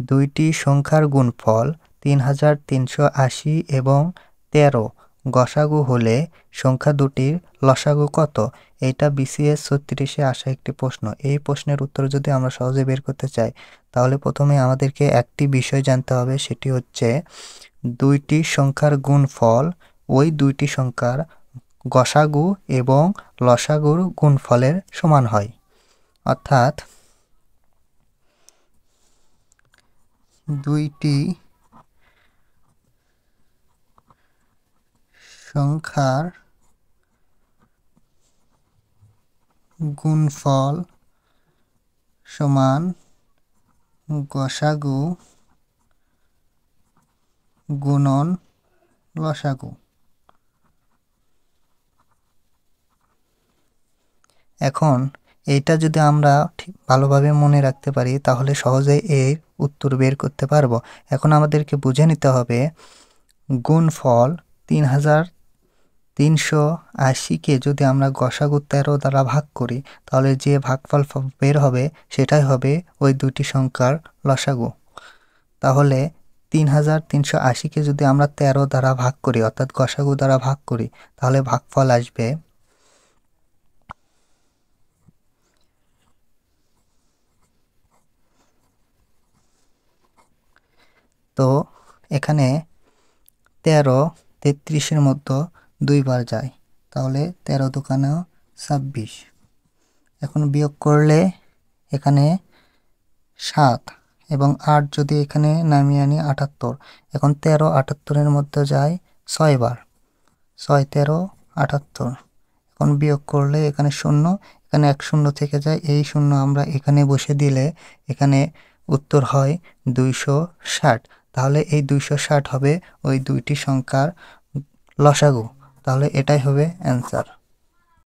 দুইটি সংখ্যার গুণফল 3380 এবং 13 গসাগু হলে সংখ্যা দুটির লসাগু কত? এটা বিসিএস 36-এ আসা একটি প্রশ্ন। এই প্রশ্নের উত্তর যদি আমরা সহজে বের করতে চাই তাহলে প্রথমে আমাদেরকে একটি বিষয় জানতে হবে, সেটি হচ্ছে দুইটি সংখ্যার গুণফল ওই দুইটি সংখ্যার গসাগু এবং লসাগুর গুণফলের সমান হয়। অর্থাৎ দুইটি সংখ্যার গুণফল সমান গসাগু গুণন লসাগু। এখন এইটা যদি আমরা ঠিক ভালোভাবে মনে রাখতে পারি তাহলে সহজেই এর উত্তর বের করতে পারবো। এখন আমাদেরকে বুঝে নিতে হবে গুণফল 3380-কে যদি আমরা গসাগু 13 দ্বারা ভাগ করি তাহলে যে ভাগফল বের হবে সেটাই হবে ওই দুটি সংখ্যার লসাগু। তাহলে 3380-কে যদি আমরা 13 দ্বারা ভাগ করি অর্থাৎ গসাগু দ্বারা ভাগ করি তাহলে ভাগফল আসবে তো এখানে 13 33-এর মধ্যে দুইবার যায়, তাহলে 13 দুগুণে 26। এখন বিয়োগ করলে এখানে 7 এবং 8 যদি এখানে নামিয়ে আনি 78। এখন 13 78-এর মধ্যে যায় 6 বার, 6 13 78। এখন বিয়োগ করলে এখানে 0, এখানে 1 শূন্য থেকে যায়, এই শূন্য আমরা এখানে বসে দিলে এখানে উত্তর হয় 260। তাহলে এই 260 হবে ওই দুইটি সংখ্যার লসাগু। তাহলে এটাই হবে অ্যান্সার।